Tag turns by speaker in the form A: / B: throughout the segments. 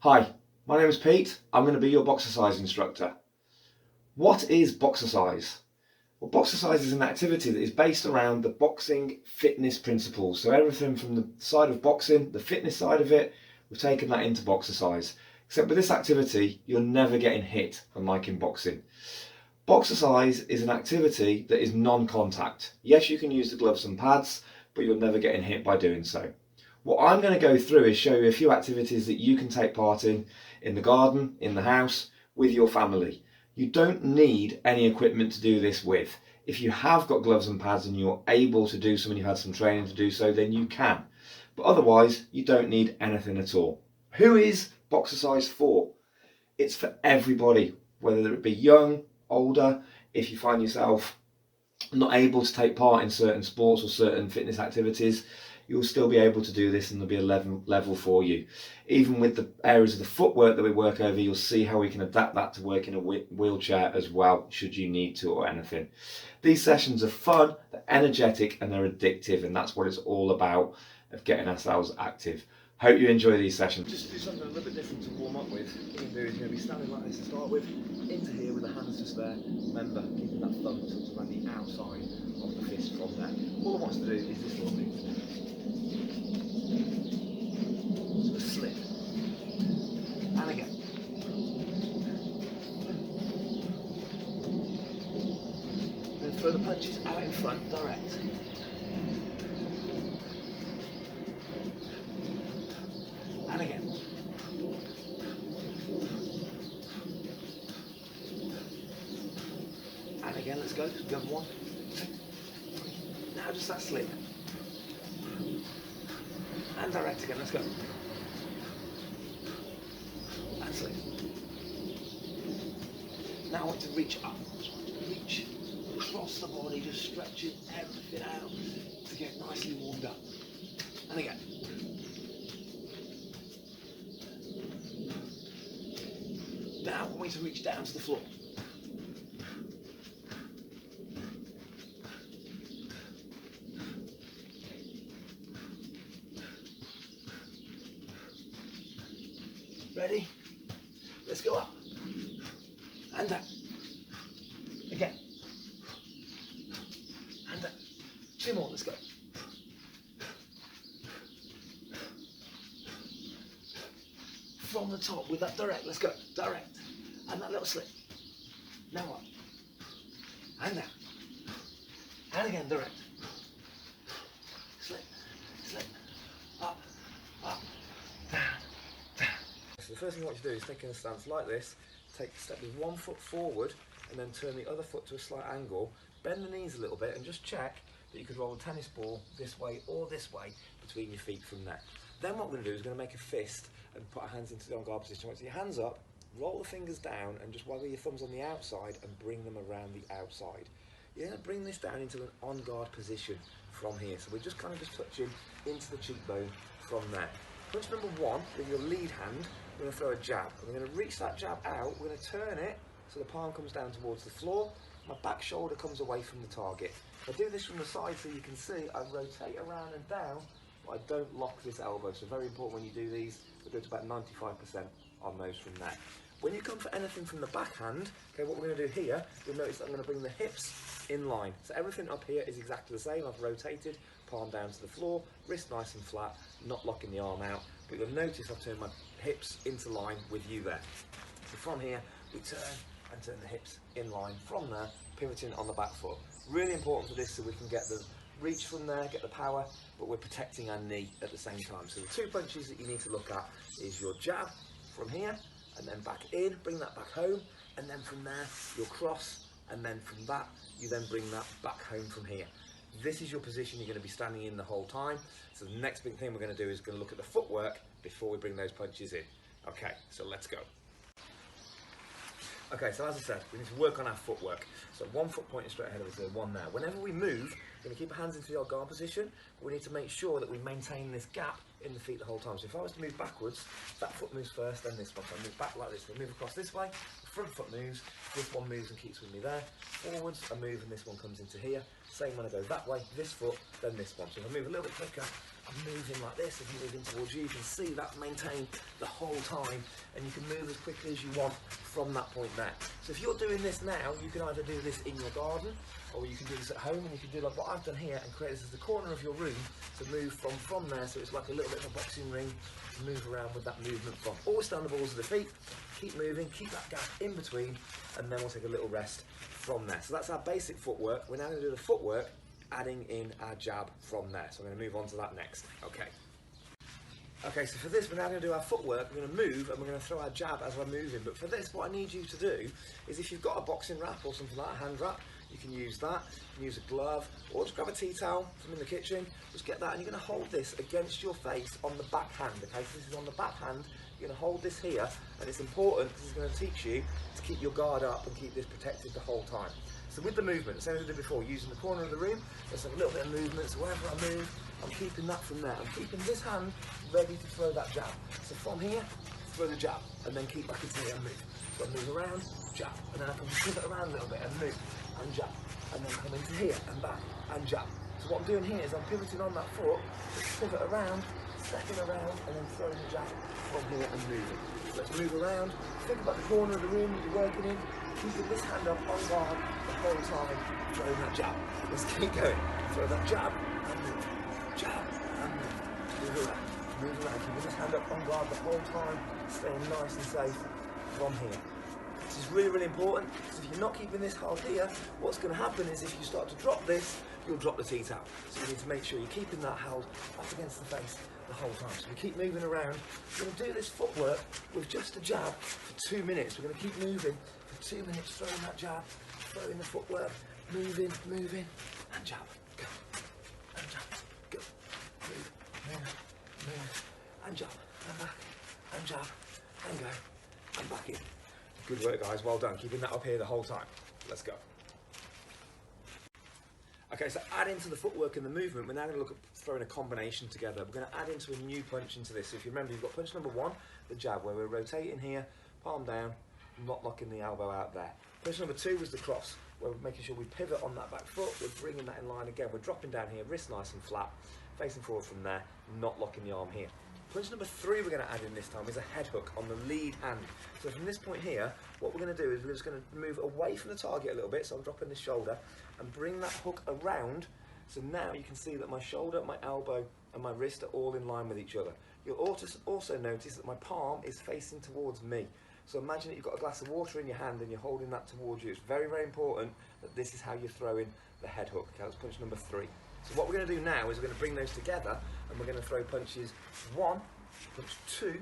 A: Hi, my name is Pete. I'm going to be your Boxercise instructor. What is Boxercise? Well, Boxercise is an activity that is based around the boxing fitness principles. So everything from the side of boxing, the fitness side of it, we've taken that into Boxercise. Except with this activity, you're never getting hit, unlike in boxing. Boxercise is an activity that is non-contact. Yes, you can use the gloves and pads, but you're never getting hit by doing so. What I'm going to go through is show you a few activities that you can take part in the garden, in the house, with your family. You don't need any equipment to do this with. If you have got gloves and pads and you're able to do so and you've had some training to do so, then you can. But otherwise, you don't need anything at all. Who is Boxercise for? It's for everybody, whether it be young, older. If you find yourself not able to take part in certain sports or certain fitness activities, you'll still be able to do this and there'll be a level for you. Even with the areas of the footwork that we work over, you'll see how we can adapt that to work in a wheelchair as well, should you need to or anything. These sessions are fun, they're energetic and they're addictive, and that's what it's all about, of getting ourselves active. Hope you enjoy these sessions. Just to do something a little bit different to warm up with, what you're going to do is you're going to be standing like this to start with, into here with the hands just there. Remember, keeping that thumb tucked around the outside of the fist from there. All I want us to do is this little move. So a slip. And again. Then throw the punches out in front, direct. And again. And again, let's go. The other one. Now just that slip. And direct again, let's go. And slip. Now I want to reach up. Just want to reach across the body, just stretching everything out to get nicely warmed up. And again. Now I want me to reach down to the floor. Ready? Let's go up. And down. Again. And down. Two more, let's go. From the top with that direct, let's go. Direct. And that little slip. Now up. And down. And again, direct. Slip. Slip. Up. Up. Down. So the first thing I want you to do is take in a stance like this, take a step with one foot forward and then turn the other foot to a slight angle, bend the knees a little bit and just check that you could roll a tennis ball this way or this way between your feet from there. Then what we're going to do is we're going to make a fist and put our hands into the on-guard position. So your hands up, roll the fingers down and just wiggle your thumbs on the outside and bring them around the outside. You're going to bring this down into an on-guard position from here. So we're just kind of just touching into the cheekbone from there. Punch number one, with your lead hand, we're going to throw a jab. And we're going to reach that jab out, we're going to turn it so the palm comes down towards the floor, my back shoulder comes away from the target. I do this from the side so you can see I rotate around and down, but I don't lock this elbow. So very important when you do these, we go to about 95% on those from there. When you come for anything from the backhand, okay, what we're going to do here, you'll notice that I'm going to bring the hips in line. So everything up here is exactly the same. I've rotated, palm down to the floor, wrist nice and flat, not locking the arm out. But you'll notice I've turned my hips into line with you there. So from here, we turn and turn the hips in line. From there, pivoting on the back foot. Really important for this so we can get the reach from there, get the power, but we're protecting our knee at the same time. So the two punches that you need to look at is your jab from here, and then back in, bring that back home, and then from there, your cross, and then from that, you then bring that back home from here. This is your position you're going to be standing in the whole time. So the next big thing we're going to do is going to look at the footwork before we bring those punches in. Okay, so let's go. Okay, so as I said, we need to work on our footwork. So one foot pointing straight ahead of us, there's one there. Whenever we move, we're going to keep our hands into the guard position, but we need to make sure that we maintain this gap in the feet the whole time. So if I was to move backwards, that foot moves first, then this one. So I move back like this. We move across this way, the front foot moves, this one moves and keeps with me there. Forwards, I move and this one comes into here. Same when I go that way, this foot, then this one. So if I move a little bit quicker, I'm moving like this, I'm moving towards you. You can see that maintained the whole time, and you can move as quickly as you want from that point there. So if you're doing this now, you can either do this in your garden, or you can do this at home, and you can do like what I've done here and create this as the corner of your room to move from there, so it's like a little bit of a boxing ring to move around with that movement from. Always stay on the balls of the feet, keep moving, keep that gap in between, and then we'll take a little rest from there. So that's our basic footwork. We're now going to do the footwork, adding in our jab from there. So I'm going to move on to that next. Okay, so for this, we're now going to do our footwork. We're going to move and we're going to throw our jab as we're moving. But for this, what I need you to do is, if you've got a boxing wrap or something like a hand wrap, you can use that. You can use a glove, or just grab a tea towel from in the kitchen. Just get that, and you're going to hold this against your face on the back hand. Okay, so this is on the back hand. You're going to hold this here, and it's important because it's going to teach you to keep your guard up and keep this protected the whole time. So with the movement, same as I did before, using the corner of the room, let's have a little bit of movement. So wherever I move, I'm keeping that from there. I'm keeping this hand ready to throw that jab. So from here, throw the jab, and then keep back into here and move. So I move around, jab, and then I can pivot around a little bit and move, and jab, and then come into here and back, and jab. So what I'm doing here is I'm pivoting on that foot, just pivot around, stepping around, and then throwing the jab from here and moving. So let's move around. Think about the corner of the room that you're working in. Keeping this hand up on guard the whole time, throwing that jab. Let's keep going. Throw that jab and move. Jab and move. Move around. Move around. Keeping this hand up on guard the whole time, staying nice and safe from here. This is really, really important, because if you're not keeping this hard here, what's going to happen is if you start to drop this, you'll drop the tea towel. So you need to make sure you're keeping that held up against the face the whole time. So we keep moving around. We're going to do this footwork with just a jab for 2 minutes. We're going to keep moving for 2 minutes, throwing that jab, throwing the footwork, moving, and jab, go, and jab, go, move, and jab, and back, and jab, and go, and back in. Good work, guys, well done. Keeping that up here the whole time. Let's go. Okay, so add into the footwork and the movement, we're now going to look at throwing a combination together. We're going to add into a new punch into this. So if you remember, you've got punch number 1, the jab, where we're rotating here, palm down, not locking the elbow out there. Punch number 2 was the cross, where we're making sure we pivot on that back foot, we're bringing that in line again, we're dropping down here, wrist nice and flat, facing forward from there, not locking the arm here. Punch number 3 we're going to add in this time is a head hook on the lead hand. So from this point here, what we're going to do is we're just going to move away from the target a little bit, so I'm dropping this shoulder, and bring that hook around. So now you can see that my shoulder, my elbow, and my wrist are all in line with each other. You'll also notice that my palm is facing towards me. So imagine that you've got a glass of water in your hand and you're holding that towards you. It's very, very important that this is how you're throwing the head hook. Okay, that's punch number 3. So what we're going to do now is we're going to bring those together, and we're going to throw punches 1, punch 2,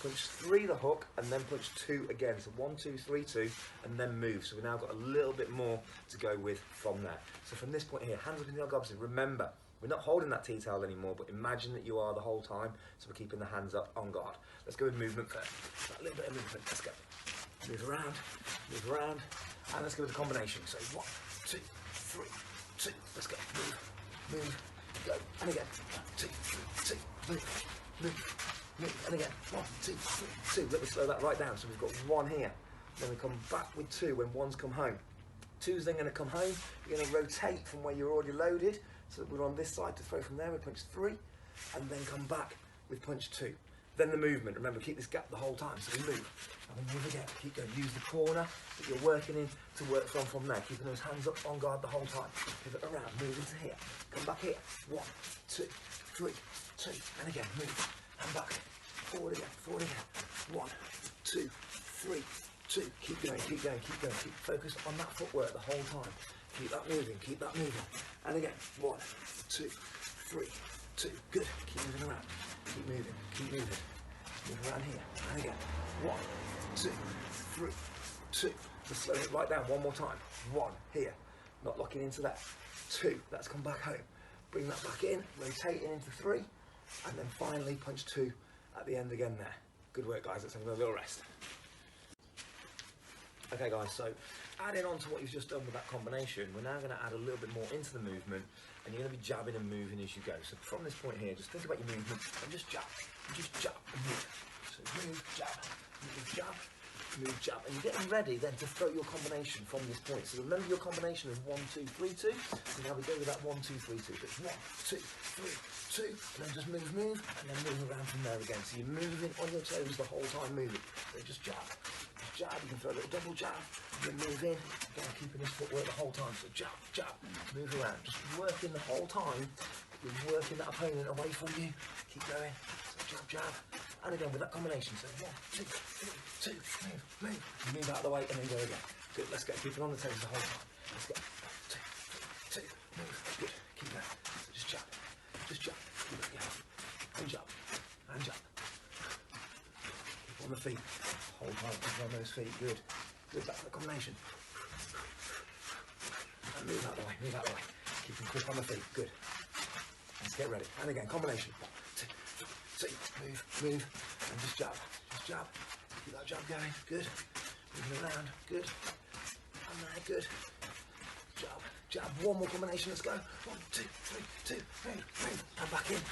A: punch 3 the hook, and then punch 2 again. So 1, 2, 3, 2, and then move. So we've now got a little bit more to go with from there. So from this point here, hands up in the opposite. Remember, we're not holding that tea towel anymore, but imagine that you are the whole time. So we're keeping the hands up on guard. Let's go with movement first. So a little bit of movement. Let's go. Move around, and let's go with the combination. So 1, 2, 3, 2. Let's go. Move, go, and again. 1, 2, 3, 2. Move, and again. 1, 2, 3, 2. Let me slow that right down. So we've got 1 here. Then we come back with 2 when 1's come home. 2's then going to come home. You're going to rotate from where you're already loaded, so that we're on this side to throw from there. We punch 3, and then come back with punch 2. Then the movement. Remember, keep this gap the whole time. So we move, and we move again. Keep going. Use the corner that you're working in to work from there. Keeping those hands up on guard the whole time. Pivot around. Move into here. Come back here. 1, 2, 3, 2, and again. Move and back. Forward again. 1, 2, 3, 2. Keep going. Keep focused on that footwork the whole time. Keep that moving. And again. 1, 2, 3, 2. Good. Keep moving around. Keep moving. Move around here. And again. 1, 2, 3, 2. Just slow it right down one more time. 1 here. Not locking into that. 2. That's come back home. Bring that back in. Rotating into 3. And then finally punch 2 at the end again there. Good work, guys. Let's have a little rest. Okay, guys, so adding on to what you've just done with that combination, we're now going to add a little bit more into the movement, and you're going to be jabbing and moving as you go. So from this point here, just think about your movement and just jab and move. So move, jab, move, jab, and you're getting ready then to throw your combination from this point. So remember your combination is 1, 2, 3, 2. So now we go with that 1, 2, 3, 2. So it's 1, 2, 3, 2, and then just move, and then move around from there again. So you're moving on your toes the whole time moving. So just jab, you can throw a little double jab, and then move in, again keeping this footwork the whole time. So jab, move around, just working the whole time. You're working that opponent away from you. Keep going. So jab, and again with that combination. So 1, 2, 3, 2, move. Move out of the way and then go again. Good. Let's go. Keep it on the toes the whole time. Let's go. 1, 2, 3, 2, move. Good. Keep going. So just jab. Keep it going. And jab. Keep on the feet. Whole time. Keep on those feet. Good. That's the combination. And move out of the way. Keep them quick on the feet. Good. Let's get ready. And again, combination. 1, 2, 3, 2, move, and just jab. Keep that jab going. Good. Moving around. Good. And there. Good. Jab. One more combination. Let's go. 1, 2, 3, 2, move. And back in.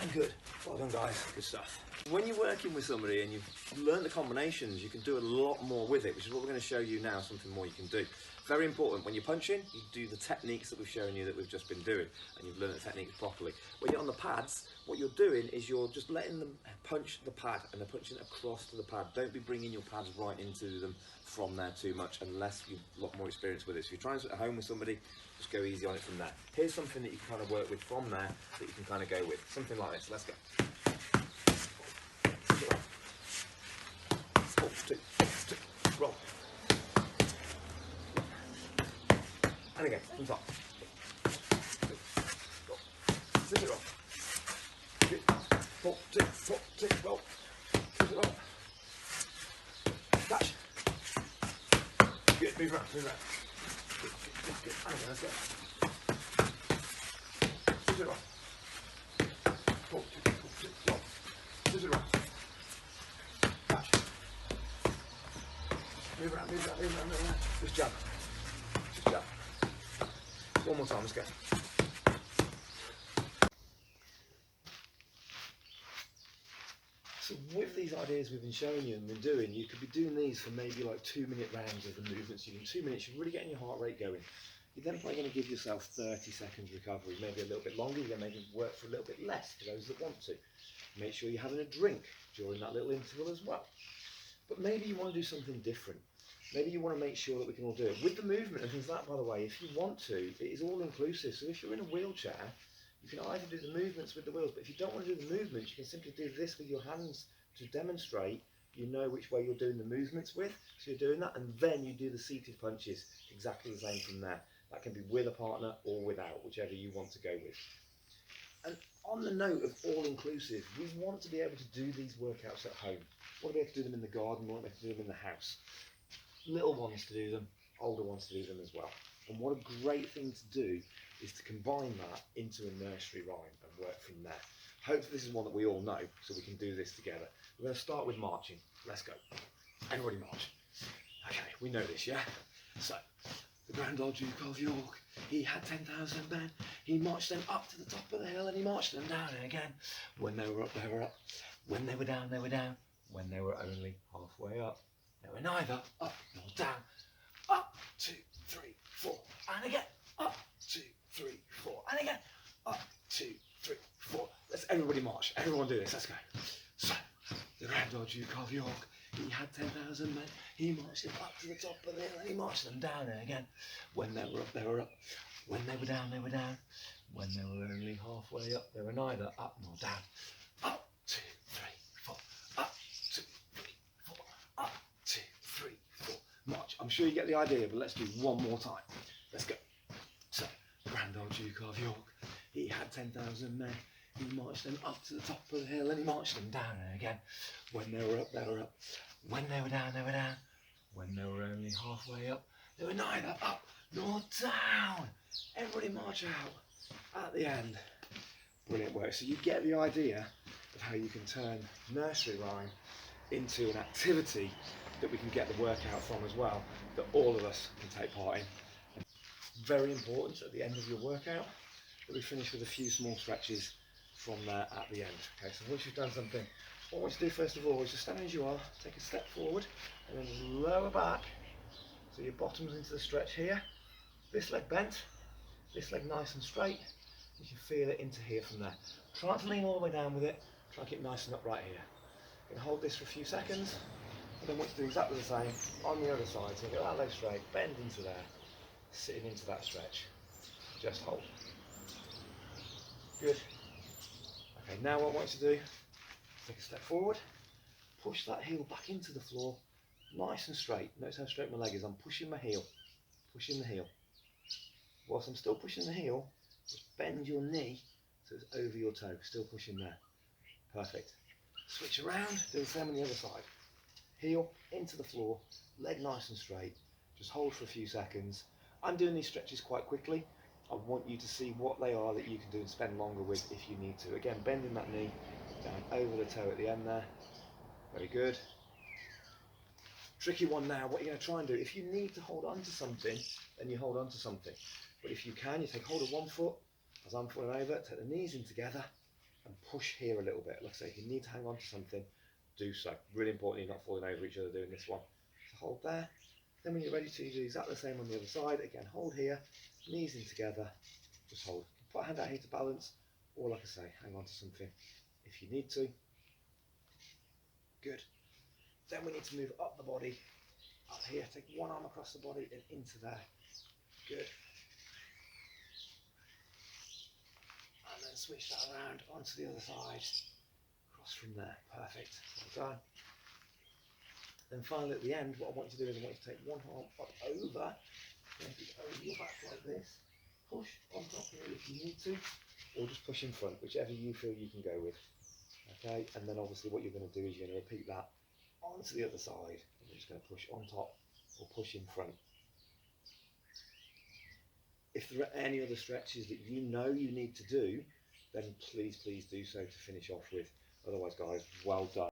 A: And good. Well done, guys. Good stuff. When you're working with somebody and you've learned the combinations, you can do a lot more with it, which is what we're going to show you now, something more you can do. Very important, when you're punching, you do the techniques that we've shown you that we've just been doing, and you've learned the techniques properly. When you're on the pads, what you're doing is you're just letting them punch the pad, and they're punching across to the pad. Don't be bringing your pads right into them from there too much, unless you've a lot more experience with it. So if you're trying to at home with somebody, just go easy on it from there. Here's something that you can kind of work with from there, that you can kind of go with. Something like this. Let's go. 4, 2, roll. And again, from top. 6 roll. 4, 2, roll. 6 roll. Touch. Good, move around. Good. And again, let's go. 6 roll. 4, 2, roll. 6 roll. Touch. Move around. Just jab. One more time, let's go. So with these ideas we've been showing you and been doing, you could be doing these for maybe like 2-minute rounds of the movements. You do 2 minutes, you're really getting your heart rate going. You're then probably going to give yourself 30 seconds recovery, maybe a little bit longer. You're going to maybe work for a little bit less for those that want to. Make sure you're having a drink during that little interval as well. But maybe you want to do something different. Maybe you want to make sure that we can all do it. With the movement and things like that, by the way, if you want to, it is all inclusive. So if you're in a wheelchair, you can either do the movements with the wheels, but if you don't want to do the movements, you can simply do this with your hands to demonstrate you know which way you're doing the movements with. So you're doing that, and then you do the seated punches exactly the same from there. That can be with a partner or without, whichever you want to go with. And on the note of all-inclusive, we want to be able to do these workouts at home. We want to be able to do them in the garden, we want to be able to do them in the house. Little ones to do them, older ones to do them as well. And what a great thing to do is to combine that into a nursery rhyme and work from there. Hopefully this is one that we all know, so we can do this together. We're going to start with marching. Let's go. Everybody march. Okay, we know this, yeah? So, the Grand Old Duke of York, he had 10,000 men. He marched them up to the top of the hill and he marched them down again. When they were up, they were up. When they were down, they were down. When they were only halfway up, they were neither up nor down. Up, 2, 3, 4, and again. Up, 2, 3, 4, and again. Up, 2, 3, 4. Let's everybody march. Everyone do this. Let's go. So, the Grand Old Duke of York, he had 10,000 men. He marched them up to the top of the hill and he marched them down again. When they were up, they were up. When they were down, they were down. When they were only halfway up, they were neither up nor down. Up, 2, 3, 4. Up, 2, 3, 4. Up, 2, 3, 4. March. I'm sure you get the idea, but let's do one more time. Let's go. So, the Grand Old Duke of York, he had 10,000 men. He marched them up to the top of the hill and he marched them down again. When they were up, they were up. When they were down, they were down. When they were only halfway up, they were neither up nor down. Everybody march out at the end. Brilliant work. So you get the idea of how you can turn nursery rhyme into an activity that we can get the workout from as well, that all of us can take part in. And very important at the end of your workout that we finish with a few small stretches from there at the end. Okay, so once you've done something what I want you to do first of all is just stand as you are, take a step forward, and then just lower back, so your bottom's into the stretch here. This leg bent, this leg nice and straight. You can feel it into here from there. Try not to lean all the way down with it, try and keep nice and upright here. You can hold this for a few seconds, and then what you do exactly the same on the other side. So get that leg straight, bend into there, sitting into that stretch. Just hold. Good. Okay, now what I want you to do, take a step forward, push that heel back into the floor, nice and straight. Notice how straight my leg is. I'm pushing my heel, pushing the heel. Whilst I'm still pushing the heel, just bend your knee so it's over your toe, still pushing there. Perfect. Switch around, do the same on the other side. Heel into the floor, leg nice and straight. Just hold for a few seconds. I'm doing these stretches quite quickly. I want you to see what they are that you can do and spend longer with if you need to. Again, bending that knee down over the toe at the end there. Very good. Tricky one now, what you're going to try and do, if you need to hold on to something, then you hold on to something. But if you can, you take hold of one foot, as I'm falling over, take the knees in together and push here a little bit. Like I say, if you need to hang on to something, do so. Really important you're not falling over each other doing this one. So hold there. Then when you're ready to, do exactly the same on the other side. Again, hold here, knees in together, just hold. Put a hand out here to balance, or like I say, hang on to something if you need to. Good. Then we need to move up the body, up here, take one arm across the body and into there. Good. And then switch that around onto the other side, cross from there. Perfect. Well done. Then finally at the end, what I want you to do is I want you to take one arm up over, over your back like this, push on top here if you need to, or just push in front, whichever you feel you can go with. Okay, and then obviously what you're going to do is you're going to repeat that onto the other side, and you're just going to push on top or push in front. If there are any other stretches that you know you need to do, then please do so to finish off with. Otherwise guys, well done.